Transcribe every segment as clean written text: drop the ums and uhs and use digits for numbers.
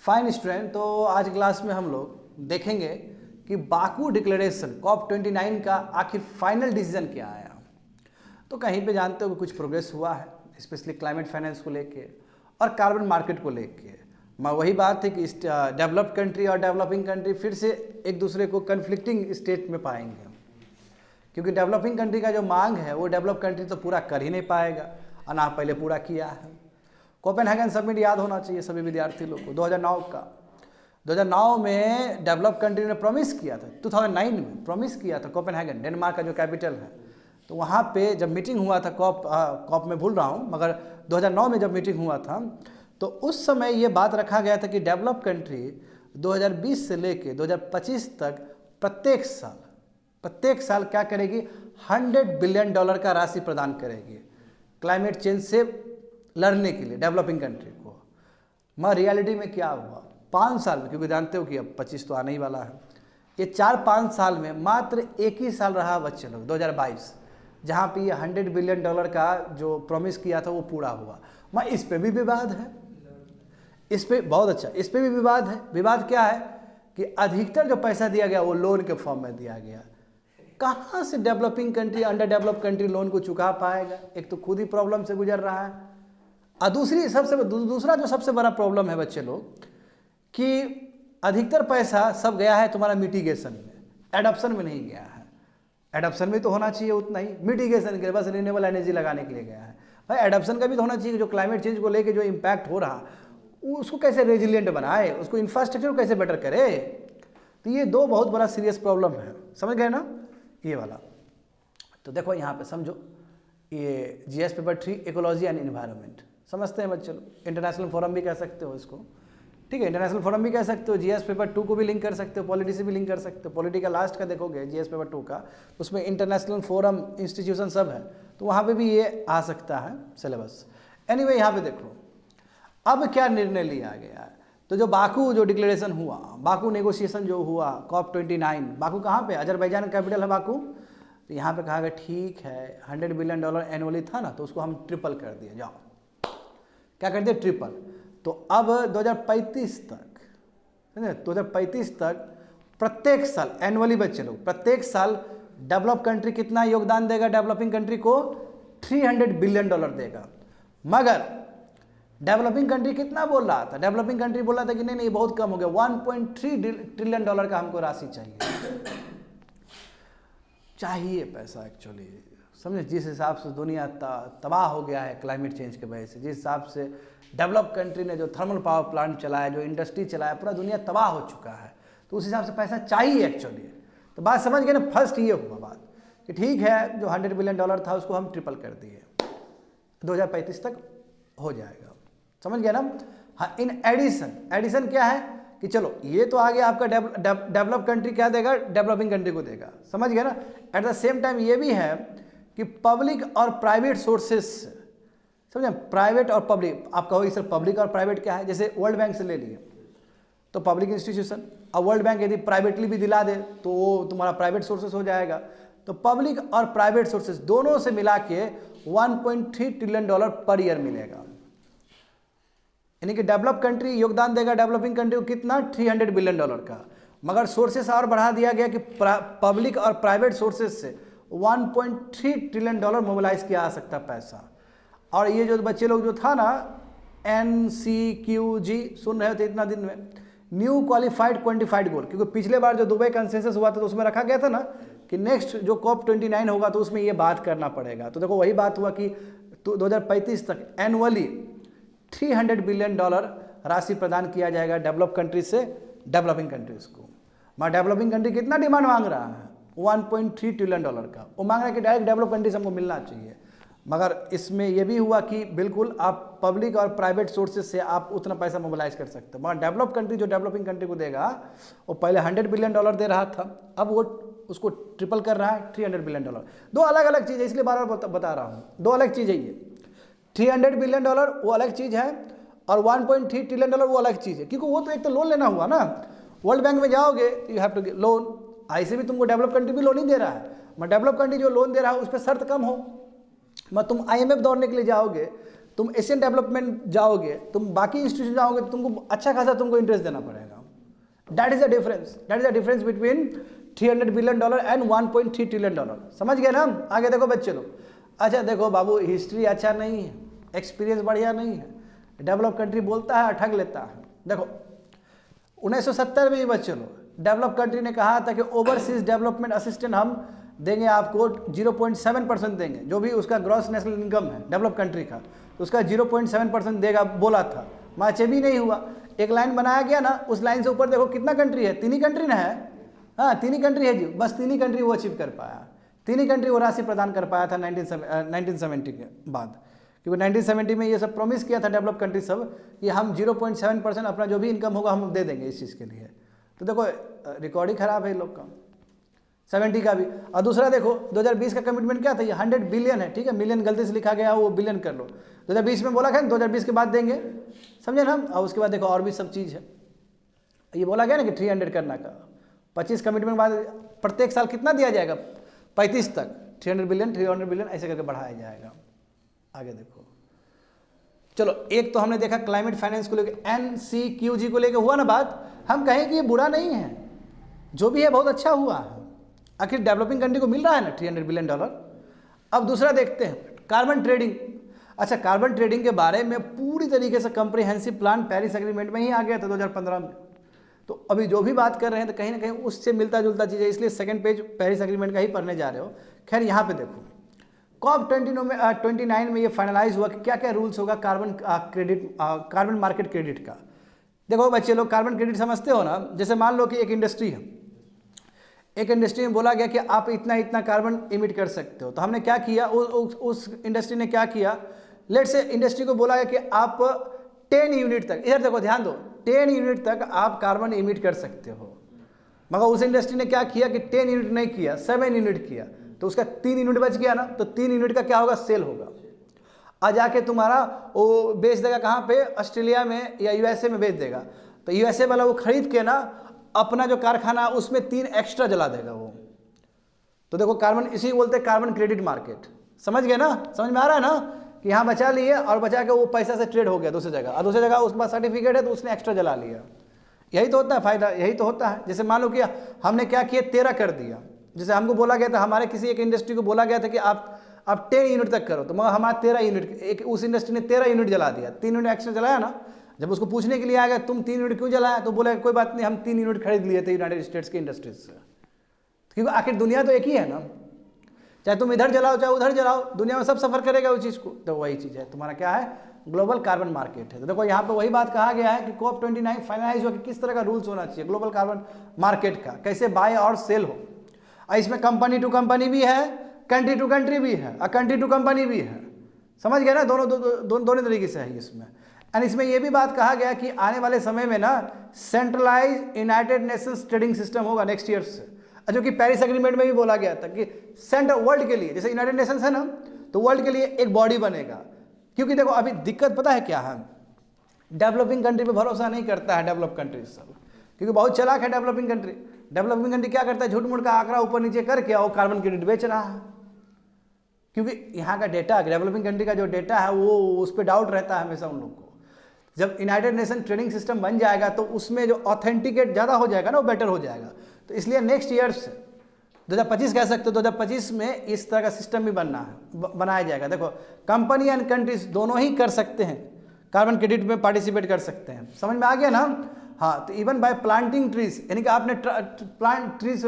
Fine student, तो आज class में हम लोग देखेंगे कि बाकू डिक्लेरेशन COP29 का आखिर फाइनल डिसीजन क्या आया। तो कहीं पे जानते हो कि कुछ प्रोग्रेस हुआ है, स्पेशली क्लाइमेट फाइनेंस को लेके और कार्बन मार्केट को लेके। मैं वही बात है कि डेवलप्ड कंट्री और डेवलपिंग कंट्री फिर से एक दूसरे को कन्फ्लिक्टिंग स्टेट में पाएंगे, क्योंकि डेवलपिंग कंट्री का जो मांग है वो डेवलप कंट्री तो पूरा कर ही नहीं पाएगा और ना पहले पूरा किया है। कोपेनहेगन समिट याद होना चाहिए सभी विद्यार्थी लोग को, 2009 का। 2009 में डेवलप कंट्री ने प्रॉमिस किया था, 2009 में प्रॉमिस किया था कोपेनहेगन, डेनमार्क का जो कैपिटल है। तो वहाँ पे जब मीटिंग हुआ था कॉप में भूल रहा हूँ, मगर 2009 में जब मीटिंग हुआ था तो उस समय ये बात रखा गया था कि डेवलप कंट्री 2020 से लेके 2025 तक प्रत्येक साल क्या करेगी, $100 बिलियन का राशि प्रदान करेगी क्लाइमेट चेंज से लड़ने के लिए डेवलपिंग कंट्री को। मगर रियलिटी में क्या हुआ 5 साल में, क्योंकि जानते हो कि अब 25 तो आने ही वाला है, ये 4-5 साल में मात्र एक ही साल रहा बच्चे लोग, 2022, जहाँ पे ये $100 बिलियन का जो प्रॉमिस किया था वो पूरा हुआ। मैं इस पे भी विवाद है, इस पे बहुत अच्छा, इस पे भी विवाद है। विवाद क्या है कि अधिकतर जो पैसा दिया गया वो लोन के फॉर्म में दिया गया। कहाँ से developing country, under develop country loan को चुका पाएगा? एक तो खुद ही प्रॉब्लम से गुजर रहा है, और दूसरा जो सबसे बड़ा प्रॉब्लम है बच्चे लोग कि अधिकतर पैसा सब गया है तुम्हारा मिटिगेशन में, एडॉप्शन में नहीं गया है। एडॉप्शन में तो होना चाहिए उतना ही, मिटिगेशन के लिए बस रिन्यूएबल एनर्जी लगाने के लिए गया है। भाई एडॉप्शन का भी तो होना चाहिए, जो क्लाइमेट चेंज को लेके जो इम्पैक्ट हो रहा उसको कैसे रेजिलिएंट बनाए, उसको इंफ्रास्ट्रक्चर को कैसे बेटर करे। तो ये दो बहुत बड़ा सीरियस प्रॉब्लम है, समझ गए ना ये वाला। तो देखो यहाँ पे समझो, ये GS paper 3 ecology and environment समझते हैं बच्चे लोग। इंटरनेशनल फोरम भी कह सकते हो इसको, ठीक है, इंटरनेशनल फोरम भी कह सकते हो। GS पेपर 2 को भी लिंक कर सकते हो, पॉलिटी से भी लिंक कर सकते हो। पॉलिटी का लास्ट का देखोगे GS पेपर 2 का, उसमें इंटरनेशनल फोरम, इंस्टीट्यूशन सब है, तो वहाँ पे भी ये आ सकता है सिलेबस। एनीवे यहाँ पे देखो अब क्या निर्णय लिया गया है। तो जो बाकू जो डिक्लेरेशन हुआ, बाकू नेगोशिएशन जो हुआ COP29, बाकू कहाँ पे, अजरबैजान कैपिटल है बाकू। तो यहाँ पे कहा गया ठीक है $100 बिलियन एनुअली था ना, तो उसको हम ट्रिपल कर दिए, जाओ क्या कर दिए, ट्रिपल। तो अब 2035 तक, 2035 तक प्रत्येक साल एनुअली बच्चे लोग, प्रत्येक साल डेवलप कंट्री कितना योगदान देगा डेवलपिंग कंट्री को, $300 बिलियन देगा। मगर डेवलपिंग कंट्री कितना बोल रहा था, डेवलपिंग कंट्री बोल रहा था कि नहीं नहीं बहुत कम हो गया, $1.3 ट्रिलियन का हमको राशि चाहिए पैसा एक्चुअली, समझे। जिस हिसाब से दुनिया तबाह हो गया है क्लाइमेट चेंज के वजह से, जिस हिसाब से डेवलप कंट्री ने जो थर्मल पावर प्लांट चलाया, जो इंडस्ट्री चलाया, पूरा दुनिया तबाह हो चुका है, तो उस हिसाब से पैसा चाहिए एक्चुअली। तो बात समझ गए ना, फर्स्ट ये हुआ बात कि ठीक है जो $100 बिलियन था उसको हम ट्रिपल कर दिए, 2035 तक हो जाएगा, समझ गया ना। हाँ, इन एडिशन क्या है कि चलो ये तो आगे आपका डेवलप कंट्री क्या देगा, डेवलपिंग कंट्री को देगा, समझ गया ना। एट द सेम टाइम ये भी है कि पब्लिक और प्राइवेट सोर्सेस, समझे, प्राइवेट और पब्लिक। आप कहोगे सर पब्लिक और प्राइवेट क्या है, जैसे वर्ल्ड बैंक से ले लिए तो पब्लिक इंस्टीट्यूशन, और वर्ल्ड बैंक यदि प्राइवेटली भी दिला दे तो वो तुम्हारा प्राइवेट सोर्सेस हो जाएगा। तो पब्लिक और प्राइवेट सोर्सेस दोनों से मिला के $1.3 ट्रिलियन पर ईयर मिलेगा, यानी कि डेवलप कंट्री योगदान देगा डेवलपिंग कंट्री को कितना, $300 बिलियन का। मगर सोर्सेस और बढ़ा दिया गया कि पब्लिक और प्राइवेट सोर्सेस से $1.3 ट्रिलियन मोबिलाइज किया जा सकता पैसा। और ये जो बच्चे लोग जो था ना NCQG सुन रहे थे इतना दिन में, न्यू क्वालिफाइड क्वान्टिफाइड गोल, क्योंकि पिछले बार जो दुबई कंसेंसस हुआ था तो उसमें रखा गया था ना कि नेक्स्ट जो COP29 होगा तो उसमें ये बात करना पड़ेगा। तो देखो वही बात हुआ कि 2035 तक एनुअली $300 बिलियन राशि प्रदान किया जाएगा डेवलप कंट्री से डेवलपिंग कंट्रीज को। मगर डेवलपिंग कंट्री कितना डिमांड मांग रहा है, $1.3 ट्रिलियन का। वो मांग रहा है कि डायरेक्ट डेवलप कंट्री से हमको मिलना चाहिए। मगर इसमें यह भी हुआ कि बिल्कुल आप पब्लिक और प्राइवेट सोर्सेज से आप उतना पैसा मोबिलाइज कर सकते हो। मगर डेवलप कंट्री जो डेवलपिंग कंट्री को देगा वो पहले $100 बिलियन दे रहा था, अब वो उसको ट्रिपल कर रहा है, $300 बिलियन। दो अलग अलग चीज़ है, इसलिए बार बार बता रहा हूँ, दो अलग चीज़ है ये। $300 बिलियन वो अलग चीज़ है और $1.3 ट्रिलियन वो अलग चीज़ है, क्योंकि वो तो एक तो लोन लेना हुआ ना। वर्ल्ड बैंक में जाओगे तो यू हैव टू लोन, ऐसे भी तुमको डेवलप कंट्री भी लोन ही दे रहा है, मगर डेवलप कंट्री जो लोन दे रहा है उस पर शर्त कम हो। मगर तुम IMF दौड़ने के लिए जाओगे तुम एशियन डेवलपमेंट जाओगे, तुम बाकी इंस्टीट्यूशन जाओगे तो तुमको अच्छा खासा तुमको इंटरेस्ट देना पड़ेगा। That is the difference, that is the difference between $300 billion and $1.3 trillion. समझ गए ना? आगे देखो बच्चे लोग। अच्छा देखो बाबू, हिस्ट्री अच्छा नहीं है, एक्सपीरियंस बढ़िया नहीं है, डेवलप कंट्री बोलता है ठग लेता है। देखो 1970 में ही बच्चे लोग, डेवलप कंट्री ने कहा था कि ओवरसीज डेवलपमेंट असिस्टेंट हम देंगे आपको 0.7% देंगे, जो भी उसका ग्रॉस नेशनल इनकम है डेवलप कंट्री का, तो उसका 0.7% देगा बोला था। मैच भी नहीं हुआ। एक लाइन बनाया गया ना, उस लाइन से ऊपर देखो कितना कंट्री है, 3 ही कंट्री ना है। हाँ 3 ही कंट्री है जी, बस 3 ही कंट्री वो अचीव कर पाया, 3 ही कंट्री वो राशि प्रदान कर पाया था 1970 के बाद। क्योंकि 1970 में ये सब प्रॉमिस किया था डेवलप कंट्री सब कि हम 0.7% अपना जो भी इनकम होगा हम दे देंगे इस चीज़ के लिए। तो देखो रिकॉर्ड ही खराब है इन लोग का, 70 का भी। और दूसरा देखो 2020 का कमिटमेंट क्या था, ये 100 बिलियन है, ठीक है, मिलियन गलती से लिखा गया, वो बिलियन कर लो। 2020 में बोला गया 2020 के बाद देंगे, समझे ना हम। और उसके बाद देखो और भी सब चीज़ है, ये बोला गया ना कि 300 करना का, 25 कमिटमेंट बाद प्रत्येक साल कितना दिया जाएगा, 35 तक 300 बिलियन ऐसे करके बढ़ाया जाएगा। आगे देखो, चलो एक तो हमने देखा क्लाइमेट फाइनेंस को लेकर, NCQG को लेकर हुआ ना बात। हम कहें कि ये बुरा नहीं है, जो भी है बहुत अच्छा हुआ है, आखिर डेवलपिंग कंट्री को मिल रहा है ना $300 बिलियन। अब दूसरा देखते हैं कार्बन ट्रेडिंग। अच्छा कार्बन ट्रेडिंग के बारे में पूरी तरीके से कम्प्रिहेंसिव प्लान पेरिस एग्रीमेंट में ही आ गया था 2015 में। तो अभी जो भी बात कर रहे हैं तो कहीं ना कहीं उससे मिलता जुलता चीज़ है, इसलिए सेकंड पेज पेरिस एग्रीमेंट का ही पढ़ने जा रहे हो। खैर यहाँ पे देखो COP29 में ये फाइनलाइज हुआ कि क्या क्या रूल्स होगा कार्बन मार्केट क्रेडिट का। देखो बच्चे लोग कार्बन क्रेडिट समझते हो ना, जैसे मान लो कि एक इंडस्ट्री है, एक इंडस्ट्री में बोला गया कि आप इतना इतना कार्बन इमिट कर सकते हो। तो हमने क्या किया, उस इंडस्ट्री ने क्या किया, लेट से इंडस्ट्री को बोला गया कि आप 10 यूनिट तक, इधर देखो ध्यान दो, 10 यूनिट तक आप कार्बन इमिट कर सकते हो। मगर उस इंडस्ट्री ने क्या किया कि 10 यूनिट नहीं किया, 7 यूनिट किया, तो उसका 3 यूनिट बच गया ना, तो 3 यूनिट का क्या होगा, सेल होगा। आज जाके तुम्हारा वो बेच देगा कहाँ पे, ऑस्ट्रेलिया में या USA में बेच देगा। तो USA वाला वो खरीद के ना अपना जो कारखाना उसमें 3 एक्स्ट्रा जला देगा वो। तो देखो कार्बन, इसी बोलते हैं कार्बन क्रेडिट मार्केट। समझ गए ना, समझ में आ रहा है ना कि यहाँ बचा लिए और बचा के वो पैसा से ट्रेड हो गया दूसरी जगह, और दूसरी जगह उसके पास सर्टिफिकेट है तो उसने एक्स्ट्रा जला लिया। यही तो होता है फायदा, यही तो होता है। जैसे मान लो कि हमने क्या किया, 13 कर दिया। जैसे हमको बोला गया था, हमारे किसी एक इंडस्ट्री को बोला गया था कि आप 10 यूनिट तक करो, तो मगर हमारा 13 यूनिट, एक उस इंडस्ट्री ने 13 यूनिट जला दिया, 3 यूनिट एक्स्ट्रा जलाया ना। जब उसको पूछने के लिए आ गया तुम 3 यूनिट क्यों जलाया, तो बोला कोई बात नहीं, हम 3 यूनिट खरीद लिए थे यूनाइटेड स्टेट्स के इंडस्ट्रीज से। क्योंकि आखिर दुनिया तो एक ही है ना, चाहे तुम इधर जलाओ चाहे उधर जलाओ, दुनिया में सब सफर करेगा उस चीज़ को। तो वही चीज़ है तुम्हारा क्या है, ग्लोबल कार्बन मार्केट है। तो देखो यहाँ पे वही बात कहा गया है कि COP29 फाइनलाइज हुआ कि किस तरह का रूल्स होना चाहिए ग्लोबल कार्बन मार्केट का, कैसे बाय और सेल हो। इसमें कंपनी टू कंपनी भी है, कंट्री टू कंट्री भी है, और कंट्री टू कंपनी भी है। समझ गए ना, दोनों तरीके से है इसमें। एंड इसमें यह भी बात कहा गया कि आने वाले समय में ना centralise United Nations trading system होगा नेक्स्ट ईयर से, जो कि पेरिस एग्रीमेंट में भी बोला गया था कि सेंट्रल वर्ल्ड के लिए, जैसे यूनाइटेड नेशंस है ना, तो वर्ल्ड के लिए एक बॉडी बनेगा। क्योंकि देखो अभी दिक्कत पता है क्या है, डेवलपिंग कंट्री पे भरोसा नहीं करता है डेवलप कंट्री सब, क्योंकि बहुत चलाक है डेवलपिंग कंट्री। डेवलपिंग कंट्री क्या करता है, झूठ मूठ का आंकड़ा ऊपर नीचे करके और कार्बन क्रेडिट बेच रहा है। क्योंकि यहाँ का डेटा, डेवलपिंग कंट्री का जो डेटा है वो उस पर डाउट रहता है हमेशा उन लोग को। जब यूनाइटेड नेशन ट्रेडिंग सिस्टम बन जाएगा तो उसमें जो ऑथेंटिकेट ज़्यादा हो जाएगा ना, वो बेटर हो जाएगा। तो इसलिए नेक्स्ट ईयर से 2025 कह सकते हो, 2025 में इस तरह का सिस्टम भी बनाया जाएगा। देखो कंपनी एंड कंट्रीज दोनों ही कर सकते हैं, कार्बन क्रेडिट में पार्टिसिपेट कर सकते हैं। समझ में आ गया ना। हाँ, तो इवन बाय प्लांटिंग ट्रीज, यानी कि आपने प्लांट ट्रीज,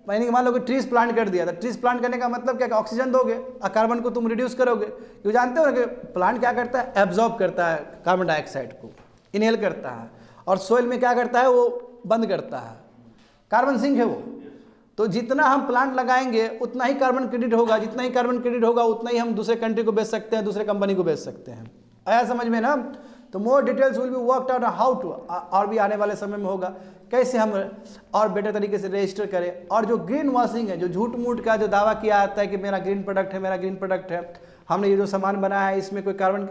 यानी कि मान लो कि ट्रीज प्लांट कर दिया, तो ट्रीज प्लांट करने का मतलब क्या, ऑक्सीजन दोगे और कार्बन को तुम रिड्यूस करोगे। क्यों जानते हो ना कि प्लांट क्या करता है, एब्जॉर्ब करता है कार्बन डाइऑक्साइड को, इनहेल करता है, और सोइल में क्या करता है, वो बंद करता है, कार्बन सिंक है वो। तो जितना हम प्लांट लगाएंगे उतना ही कार्बन क्रेडिट होगा, जितना ही कार्बन क्रेडिट होगा उतना ही हम दूसरे कंट्री को बेच सकते हैं, दूसरे कंपनी को बेच सकते हैं। आया समझ में ना। तो more details will be worked out how to, और भी आने वाले समय में होगा कैसे हम और बेटर तरीके से रजिस्टर करें। और जो ग्रीन वॉशिंग है, जो झूठ मूठ का जो दावा किया जाता है कि मेरा ग्रीन प्रोडक्ट है, मेरा ग्रीन प्रोडक्ट है, हमने ये जो सामान बनाया है इसमें कोई कार्बन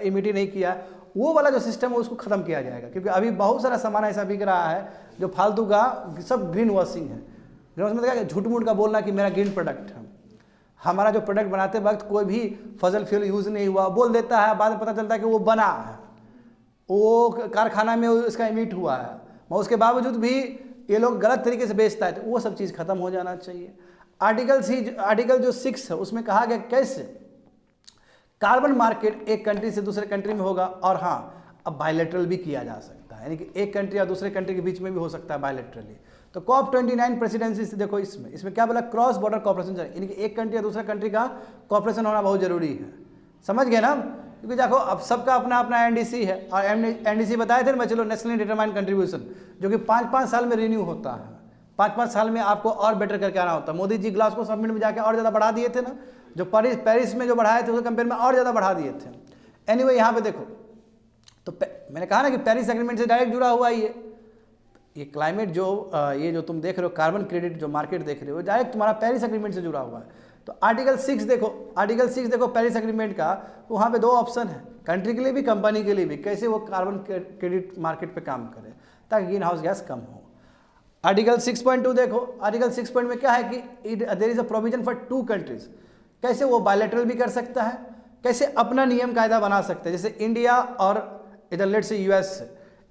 इमिट नहीं किया, वो वाला जो सिस्टम है उसको खत्म किया जाएगा। क्योंकि अभी बहुत सारा सामान ऐसा बिक रहा है जो फालतू का सब ग्रीन वॉशिंग है। ग्रीन वॉशिंग मतलब क्या, झूठ मूठ का बोलना कि मेरा ग्रीन प्रोडक्ट है। हमारा जो प्रोडक्ट बनाते वक्त कोई भी फजल फ्यूल यूज़ नहीं हुआ, बोल देता है, बाद में पता चलता है कि वो बना है, वो कारखाना में उसका इमिट हुआ है, मगर उसके बावजूद भी ये लोग गलत तरीके से बेचता है, तो वो सब चीज़ खत्म हो जाना चाहिए। आर्टिकल जो 6 है उसमें कहा गया कैसे कार्बन मार्केट एक कंट्री से दूसरे कंट्री में होगा, और हाँ अब बायलैटरल भी किया जा सकता है, यानी कि एक कंट्री और दूसरे कंट्री के बीच में भी हो सकता है बायलैटरली। तो COP29 प्रेसिडेंसी से देखो, इसमें क्या बोला, क्रॉस बॉर्डर कॉपरेशन, यानी कि एक कंट्री या दूसरा कंट्री का कॉपरेशन होना बहुत जरूरी है। समझ गए ना? क्योंकि देखो अब सबका अपना अपना NDC है, और NDC बताए थे ना, चलो नेशनली डिटरमाइंड कंट्रीब्यूशन, जो कि 5-5 साल में रिन्यू होता है, 5-5 साल में आपको और बेटर करके आना होता है। मोदी जी ग्लासगो समिट में जाके और ज़्यादा बढ़ा दिए थे ना, जो पेरिस में जो बढ़ाए थे उसके कंपेयर में और ज़्यादा बढ़ा दिए थे। एनीवे यहाँ पे देखो, तो मैंने कहा ना कि पेरिस एग्रीमेंट से डायरेक्ट जुड़ा हुआ ये क्लाइमेट ये जो तुम देख रहे हो, कार्बन क्रेडिट जो मार्केट देख रहे हो, डायरेक्ट तुम्हारा पेरिस एग्रीमेंट से जुड़ा हुआ है। तो आर्टिकल 6 देखो पेरिस एग्रीमेंट का, तो वहाँ पे 2 ऑप्शन है, कंट्री के लिए भी कंपनी के लिए भी, कैसे वो कार्बन क्रेडिट मार्केट पे काम करे ताकि ग्रीन हाउस गैस कम हो। आर्टिकल 6.2 देखो, आर्टिकल 6 पॉइंट में क्या है कि there is a provision for 2 countries, कैसे वो बायलैटरल भी कर सकता है, कैसे अपना नियम कायदा बना सकते हैं, जैसे इंडिया और इधर लेट से US,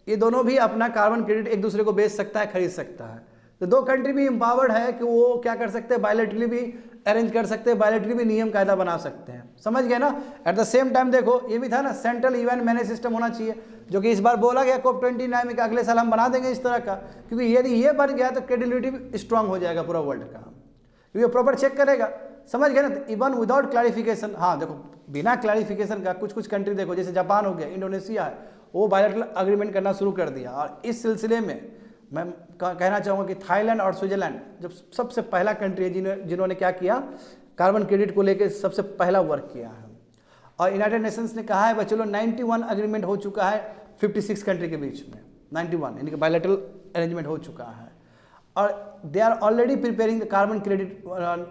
ये दोनों भी अपना कार्बन क्रेडिट एक दूसरे को बेच सकता है, खरीद सकता है। तो 2 कंट्री भी एम्पावर्ड है कि वो क्या कर सकते हैं, बायलैटरली भी अरेंज कर सकते हैं, बायलैटरली भी नियम कायदा बना सकते हैं। समझ गए ना? एट द सेम टाइम देखो, ये भी था ना, सेंट्रल इवेंट मैनेज सिस्टम होना चाहिए, जो कि इस बार बोला गया COP29 में कि अगले साल हम बना देंगे इस तरह का, क्योंकि यदि ये बन गया तो क्रेडिबिलिटी स्ट्रांग हो जाएगा पूरा वर्ल्ड का, क्योंकि प्रॉपर चेक करेगा। समझ गए ना? इवन विदाउट क्लैरिफिकेशन, हाँ देखो बिना क्लैरिफिकेशन का कुछ कंट्री देखो, जैसे जापान हो गया, इंडोनेशिया है, वो बायलैटरल अग्रीमेंट करना शुरू कर दिया। और इस सिलसिले में मैं कहना चाहूँगा कि थाईलैंड और स्विट्जरलैंड जब सबसे पहला कंट्री है जिन्होंने क्या किया, कार्बन क्रेडिट को लेकर सबसे पहला वर्क किया है। और यूनाइटेड नेशंस ने कहा है चलो 91 अग्रीमेंट हो चुका है 56 कंट्री के बीच में, 91 यानी कि बायलैटरल अरेंजमेंट हो चुका है, और they are already preparing the carbon credit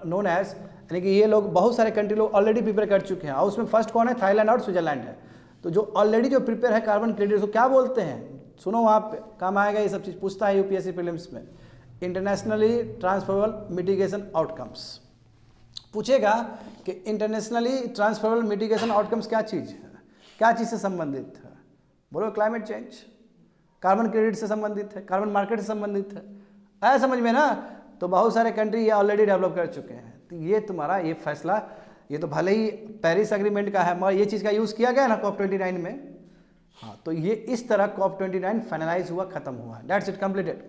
known as, यानी कि ये लोग बहुत सारे कंट्री लोग ऑलरेडी प्रिपेयर कर चुके हैं। और उसमें फर्स्ट कौन है, थाईलैंड और स्विट्जरलैंड है। तो जो ऑलरेडी जो प्रिपेयर है कार्बन क्रेडिट, उसको क्या बोलते हैं, सुनो वहाँ पे काम आएगा, ये सब चीज़ पूछता है UPSC प्रीलिम्स में, इंटरनेशनली ट्रांसफरेबल मिटिगेशन आउटकम्स पूछेगा कि इंटरनेशनली ट्रांसफरेबल मिटिगेशन आउटकम्स क्या चीज़ है, क्या चीज़ से संबंधित है, बोलो क्लाइमेट चेंज, कार्बन क्रेडिट से संबंधित है, कार्बन मार्केट से संबंधित है, आया समझ में ना? तो बहुत सारे कंट्री ये ऑलरेडी डेवलप कर चुके हैं। तो ये तुम्हारा ये फैसला, ये तो भले ही पेरिस एग्रीमेंट का है, मगर ये चीज़ का यूज़ किया गया ना COP29 में। हाँ, तो ये इस तरह COP29 फाइनलाइज हुआ, खत्म हुआ। That's it, completed.